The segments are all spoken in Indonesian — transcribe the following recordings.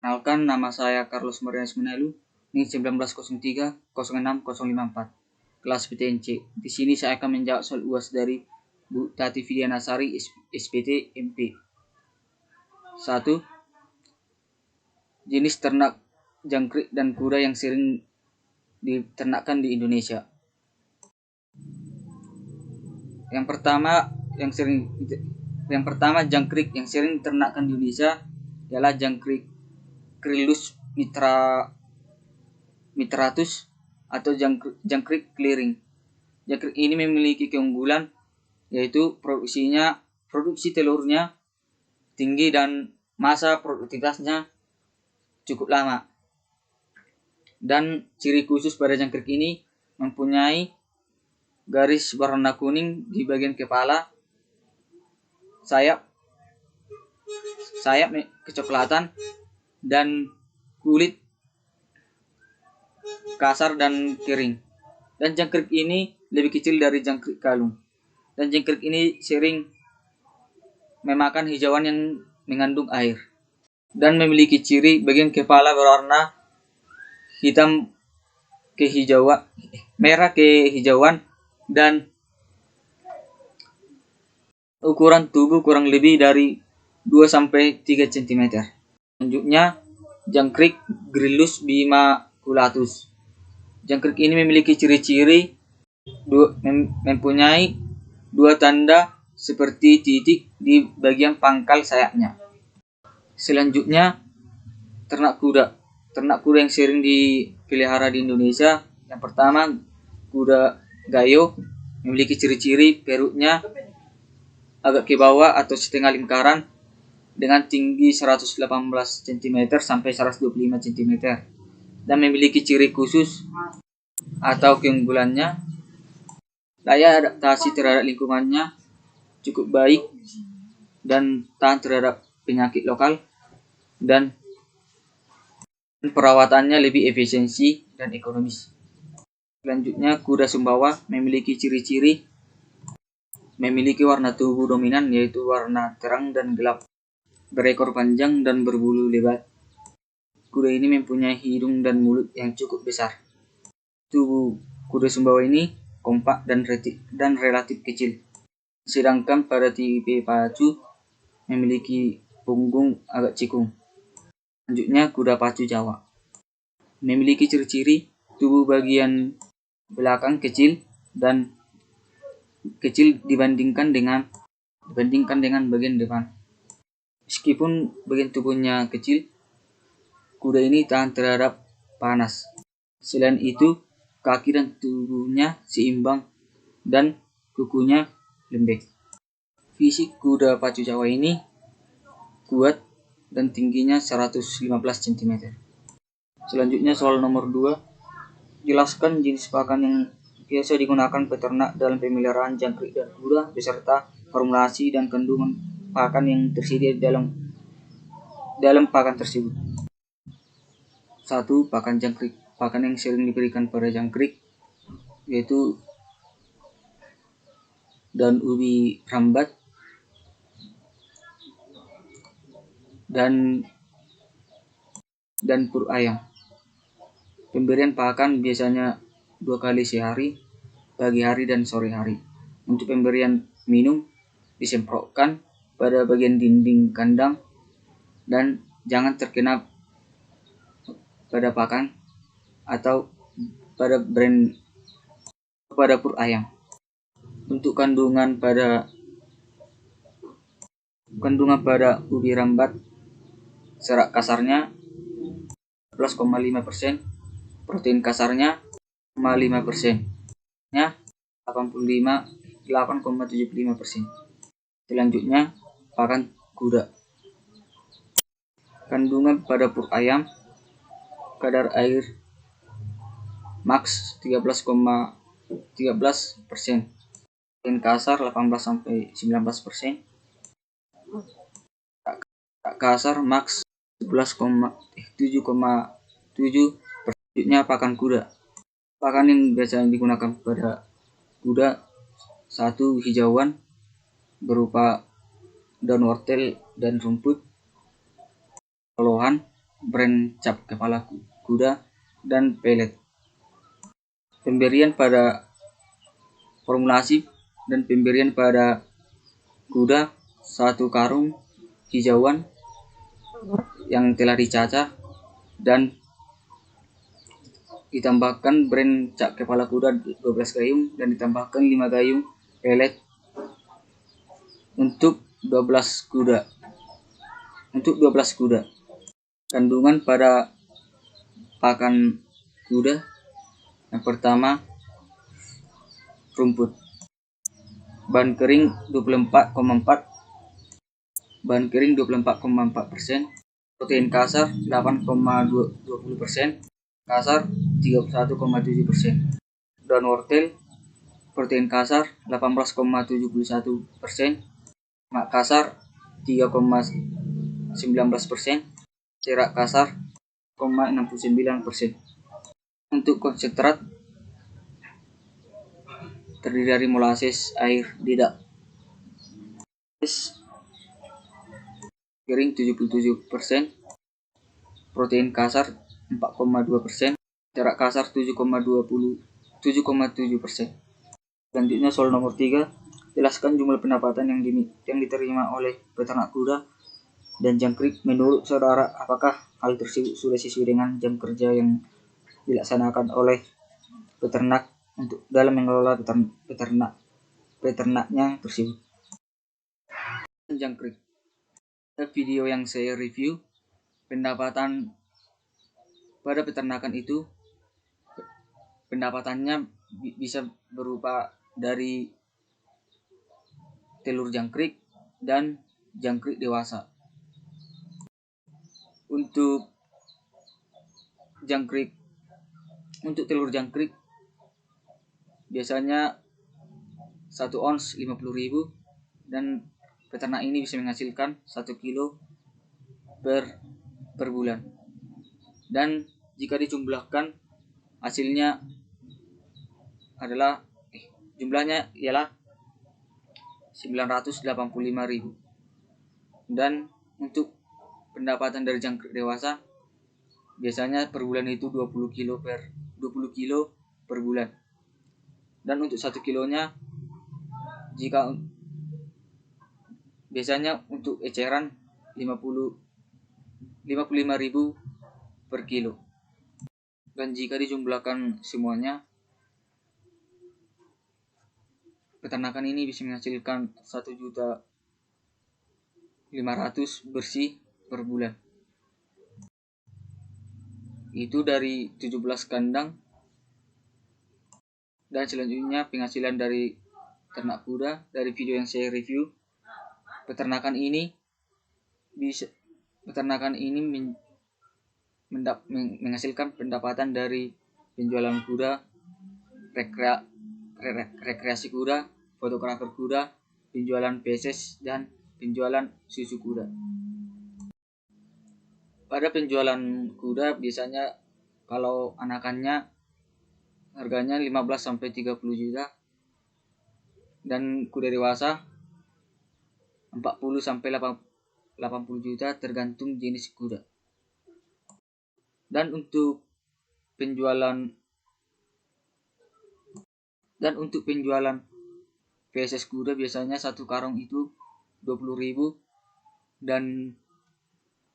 Kenalkan, nama saya Carlos Marianus Menelu, NIM 1903-06-054, kelas PTNC. Di sini saya akan menjawab soal UAS dari Bu Tati Fidianasari, SPT MP. 1. Jenis ternak jangkrik dan kuda yang sering diternakkan di Indonesia. Yang pertama jangkrik yang sering diternakkan di Indonesia ialah jangkrik Qrilus mitratus atau jangkrik clearing. Jangkrik ini memiliki keunggulan yaitu produksi telurnya tinggi dan masa produktivitasnya cukup lama. Dan ciri khusus pada jangkrik ini mempunyai garis warna kuning di bagian kepala, sayap kecoklatan, dan kulit kasar dan kering. Dan jangkrik ini lebih kecil dari jangkrik kalung. Dan jangkrik ini sering memakan hijauan yang mengandung air. Dan memiliki ciri bagian kepala berwarna merah kehijauan, dan ukuran tubuh kurang lebih dari 2-3 cm. Selanjutnya, jangkrik Qrilus bimaculatus. Jangkrik ini memiliki ciri-ciri mempunyai 2 tanda seperti titik di bagian pangkal sayapnya. Selanjutnya, ternak kuda. Ternak kuda yang sering dipelihara di Indonesia, yang pertama kuda gayo, memiliki ciri-ciri perutnya agak ke bawah atau setengah lingkaran dengan tinggi 118 cm sampai 125 cm, dan memiliki ciri khusus atau keunggulannya layak adaptasi terhadap lingkungannya, cukup baik dan tahan terhadap penyakit lokal, dan perawatannya lebih efisiensi dan ekonomis. Selanjutnya, kuda Sumbawa memiliki ciri-ciri memiliki warna tubuh dominan yaitu warna terang dan gelap, berekor panjang dan berbulu lebat. Kuda ini mempunyai hidung dan mulut yang cukup besar. Tubuh kuda Sumbawa ini kompak dan relatif kecil. Sedangkan pada tipe pacu memiliki punggung agak cikung. Selanjutnya, kuda pacu Jawa memiliki ciri-ciri tubuh bagian belakang kecil dibandingkan dengan bagian depan. Meskipun bagian tubuhnya kecil, kuda ini tahan terhadap panas. Selain itu, kaki dan tubuhnya seimbang dan kukunya lembek. Fisik kuda pacu Jawa ini kuat dan tingginya 115 cm. Selanjutnya, soal nomor 2. Jelaskan jenis pakan yang biasa digunakan peternak dalam pemeliharaan jangkrik dan kuda beserta formulasi dan kandungan pakan yang tersedia dalam pakan tersebut. 1. Pakan jangkrik. Pakan yang sering diberikan pada jangkrik yaitu daun ubi rambat dan pur ayam. Pemberian pakan biasanya 2 kali sehari, pagi hari dan sore hari. Untuk pemberian minum disemprotkan pada bagian dinding kandang dan jangan terkena pada pakan atau pada pur ayam. Untuk kandungan pada ubi rambat, serat kasarnya 11,5%, protein kasarnya 5%, nya 8,75%. Selanjutnya, pakan kuda. Kandungan pada pur ayam, kadar air maks 13,13%, protein kasar 18-19%, kasar maks 7,7%. Selanjutnya, pakan kuda. Pakan yang biasa digunakan pada kuda: 1. Hijauan berupa daun wortel dan rumput, olahan brand cap kepala kuda, dan pelet. Pemberian pada formulasi dan pemberian pada kuda 1 karung hijauan yang telah dicacah dan ditambahkan brand cap kepala kuda 12 gayung dan ditambahkan 5 gayung pelet untuk 12 kuda. Kandungan pada pakan kuda yang pertama rumput. Bahan kering 24,4%, protein kasar 8,20%, kasar 31,7%. Daun wortel protein kasar 18,71%, mak kasar 3,19%, cerak kasar 0,69%. Untuk konsentrat terdiri dari molasses air tidak kering 77%, protein kasar 4,2%, cerak kasar 7,7%. Selanjutnya soal nomor 3, jelaskan jumlah pendapatan yang diterima oleh peternak kuda dan jangkrik. Menurut saudara, apakah hal tersebut sudah sesuai dengan jam kerja yang dilaksanakan oleh peternak untuk dalam mengelola peternaknya tersebut? Jangkrik. Video yang saya review, pendapatan pada peternakan itu pendapatannya bisa berupa dari telur jangkrik dan jangkrik dewasa. Untuk telur jangkrik biasanya 1 ons 50.000 dan peternak ini bisa menghasilkan 1 kilo per bulan. Dan jika dijumlahkan hasilnya adalah jumlahnya ialah 985.000. Dan untuk pendapatan dari jangkrik dewasa biasanya per bulan itu 20 kilo per bulan. Dan untuk 1 kilonya biasanya untuk eceran 55.000 per kilo. Dan jika dijumlahkan semuanya, peternakan ini bisa menghasilkan 1.500.000 bersih per bulan. Itu dari 17 kandang. Dan selanjutnya penghasilan dari ternak kuda. Dari video yang saya review, peternakan ini menghasilkan pendapatan dari penjualan kuda, rekreasi kuda, fotografer kuda, penjualan feses, dan penjualan susu kuda. Pada penjualan kuda biasanya kalau anakannya harganya 15-30 juta dan kuda dewasa 40-80 juta tergantung jenis kuda. Dan untuk penjualan feses kuda biasanya 1 karung itu 20.000 dan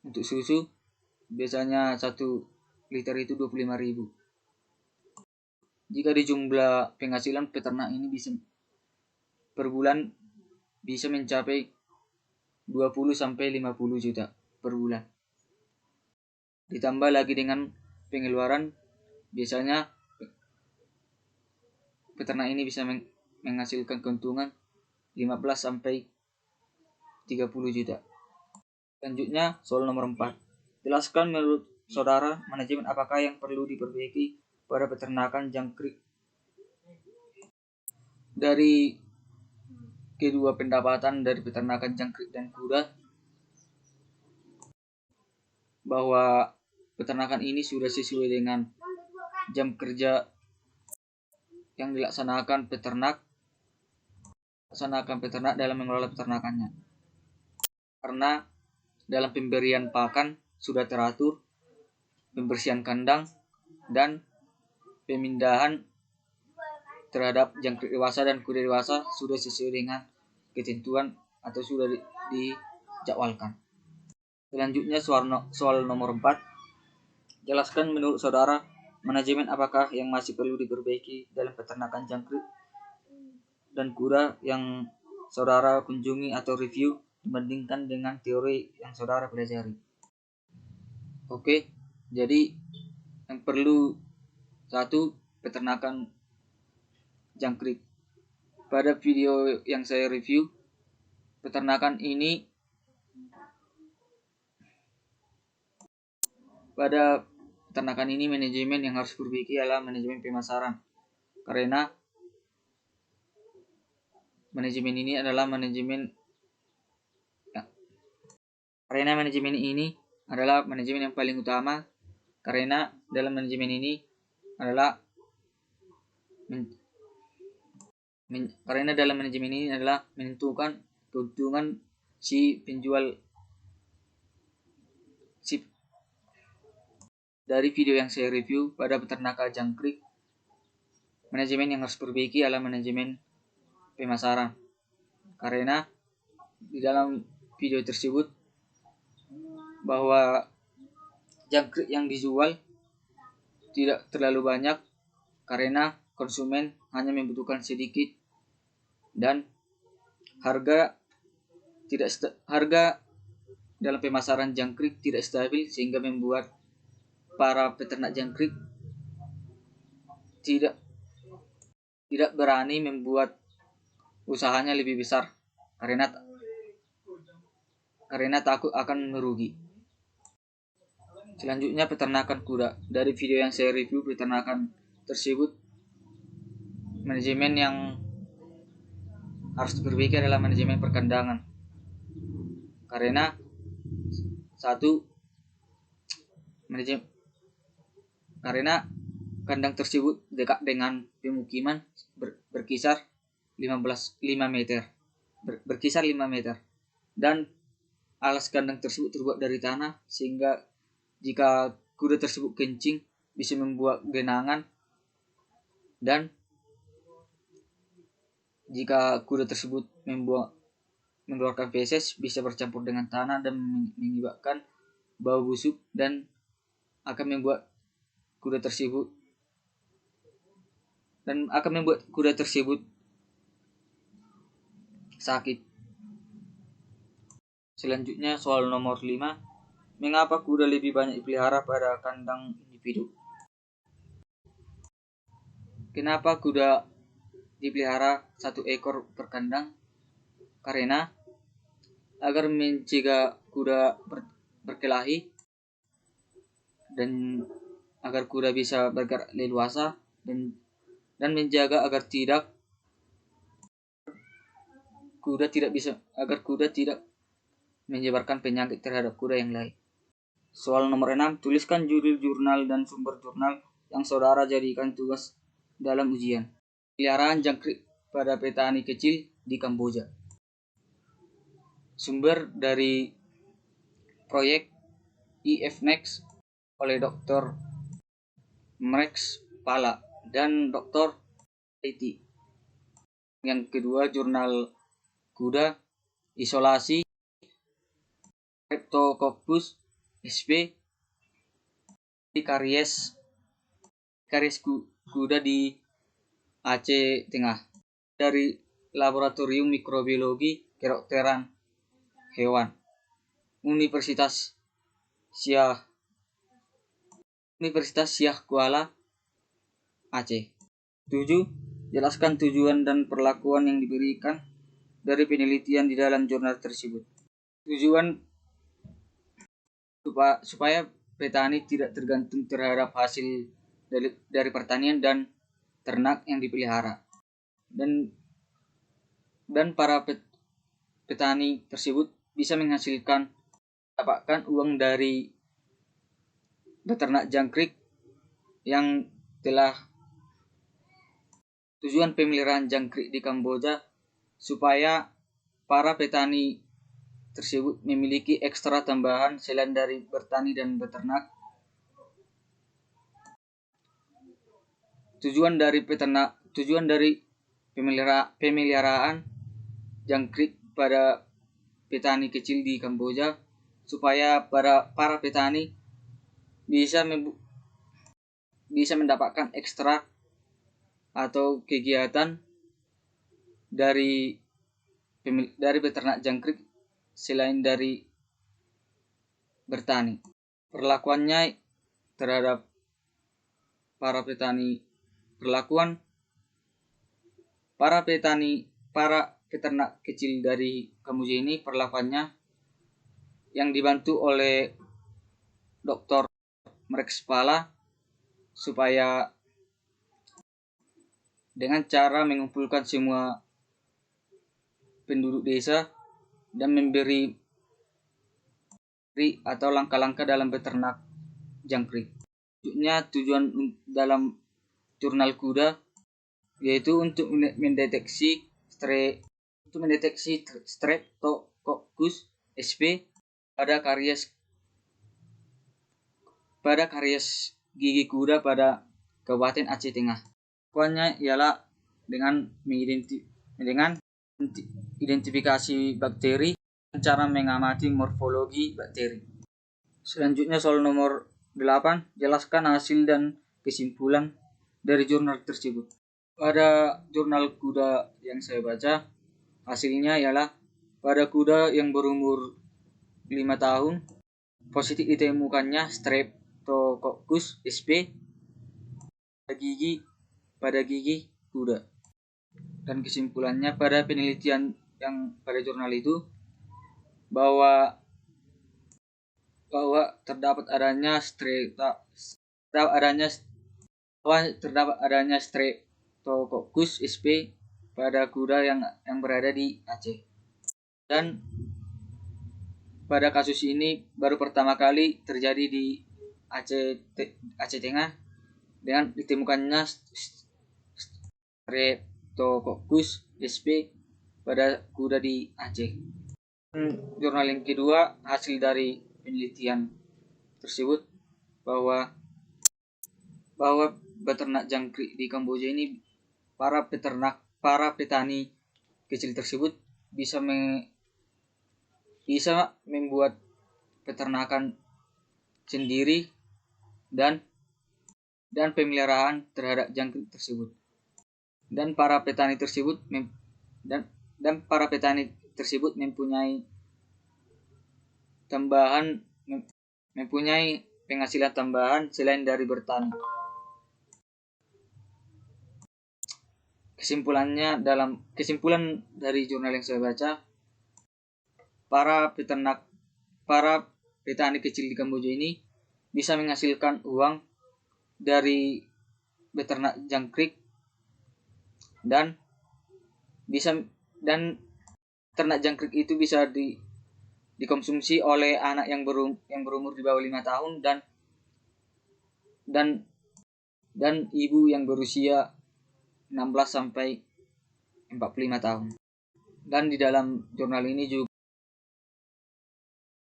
untuk susu biasanya 1 liter itu 25.000. Jika dijumlah penghasilan peternak ini bisa per bulan bisa mencapai 20-50 juta per bulan. Ditambah lagi dengan pengeluaran, biasanya peternak ini bisa menghasilkan keuntungan 15-30 juta. Selanjutnya soal nomor 4. Jelaskan menurut saudara manajemen apakah yang perlu diperbaiki pada peternakan jangkrik. Dari kedua pendapatan dari peternakan jangkrik dan kuda, bahwa peternakan ini sudah sesuai dengan jam kerja yang dilaksanakan peternak dalam mengelola peternakannya. Karena dalam pemberian pakan sudah teratur pembersihan kandang, dan pemindahan terhadap jangkrik dewasa dan kuda dewasa sudah sesuai dengan ketentuan atau sudah dijadwalkan. Selanjutnya soal nomor 4. Jelaskan menurut saudara manajemen apakah yang masih perlu diperbaiki dalam peternakan jangkrik dan kuda yang saudara kunjungi atau review dibandingkan dengan teori yang saudara pelajari. Oke, jadi yang perlu 1, peternakan jangkrik. Pada video yang saya review, peternakan ini manajemen yang harus diperbaiki adalah manajemen pemasaran. Karena manajemen ini adalah manajemen yang paling utama, karena dalam manajemen ini adalah menentukan keuntungan si penjual. Dari video yang saya review pada peternakan jangkrik, manajemen yang harus diperbaiki adalah manajemen pemasaran. Karena di dalam video tersebut bahwa jangkrik yang dijual tidak terlalu banyak karena konsumen hanya membutuhkan sedikit, dan harga dalam pemasaran jangkrik tidak stabil, sehingga membuat para peternak jangkrik tidak berani membuat usahanya lebih besar karena takut akan merugi. Selanjutnya, peternakan kuda. Dari video yang saya review peternakan tersebut, manajemen yang harus diperbaiki adalah manajemen perkandangan. Karena 1, karena kandang tersebut dekat dengan pemukiman, berkisar 5 meter, dan alas kandang tersebut terbuat dari tanah, sehingga jika kuda tersebut kencing bisa membuat genangan, dan jika kuda tersebut mengeluarkan feses bisa bercampur dengan tanah dan menyebabkan bau busuk dan akan membuat kuda tersebut sakit. Selanjutnya soal nomor 5. Mengapa kuda lebih banyak dipelihara pada kandang individu? Kenapa kuda dipelihara 1 ekor per kandang? Karena agar mencegah kuda berkelahi dan agar kuda bisa bergerak leluasa, dan menjaga agar kuda tidak menyebarkan penyakit terhadap kuda yang lain. Soal nomor 6. Tuliskan judul jurnal dan sumber jurnal yang saudara jadikan tugas dalam ujian. Peliharaan jangkrik pada petani kecil di Kamboja. Sumber dari proyek IFNext oleh Dr. Max Pala dan Dr. IT. Yang kedua, jurnal kuda, isolasi, Streptococcus sp, karies kuda di Aceh Tengah, dari Laboratorium Mikrobiologi Kedokteran Hewan, Universitas Syah Kuala, Aceh. 7. Jelaskan tujuan dan perlakuan yang diberikan dari penelitian di dalam jurnal tersebut. Tujuan supaya petani tidak tergantung terhadap hasil dari pertanian dan ternak yang dipelihara, dan para petani tersebut bisa mendapatkan uang dari beternak jangkrik yang telah. Tujuan pemeliharaan jangkrik di Kamboja supaya para petani tersebut memiliki ekstra tambahan selain dari bertani dan beternak, Tujuan dari pemeliharaan jangkrik pada petani kecil di Kamboja supaya para petani bisa mendapatkan ekstra atau kegiatan dari beternak jangkrik selain dari bertani. Perlakuan para peternak kecil dari Kamboja ini, perlakuannya yang dibantu oleh dokter mereks kepala supaya dengan cara mengumpulkan semua penduduk desa dan memberi atau langkah-langkah dalam beternak jangkrik. Tujuan dalam jurnal kuda yaitu untuk mendeteksi Streptococcus sp pada karies gigi kuda pada Kabupaten Aceh Tengah. Pokoknya ialah dengan identifikasi bakteri dan cara mengamati morfologi bakteri. Selanjutnya soal nomor 8, jelaskan hasil dan kesimpulan dari jurnal tersebut. Pada jurnal kuda yang saya baca, hasilnya ialah pada kuda yang berumur 5 tahun, positif ditemukannya Streptococcus sp pada gigi kuda. Dan kesimpulannya pada penelitian yang pada jurnal itu bahwa terdapat adanya Streptococcus sp pada kuda yang berada di Aceh. Dan pada kasus ini baru pertama kali terjadi di Aceh Tengah dengan ditemukannya Streptococcus sp pada kuda di Aceh. Jurnal yang kedua, hasil dari penelitian tersebut bahwa beternak jangkrik di Kamboja ini, para petani kecil tersebut bisa membuat peternakan sendiri dan pemeliharaan terhadap jangkrik tersebut. Dan para petani tersebut mempunyai penghasilan tambahan selain dari bertani. Kesimpulan dari jurnal yang saya baca, para petani kecil di Kamboja ini bisa menghasilkan uang dari beternak jangkrik dan ternak jangkrik itu bisa dikonsumsi oleh anak yang berumur di bawah 5 tahun dan ibu yang berusia 16 sampai 45 tahun. Dan di dalam jurnal ini juga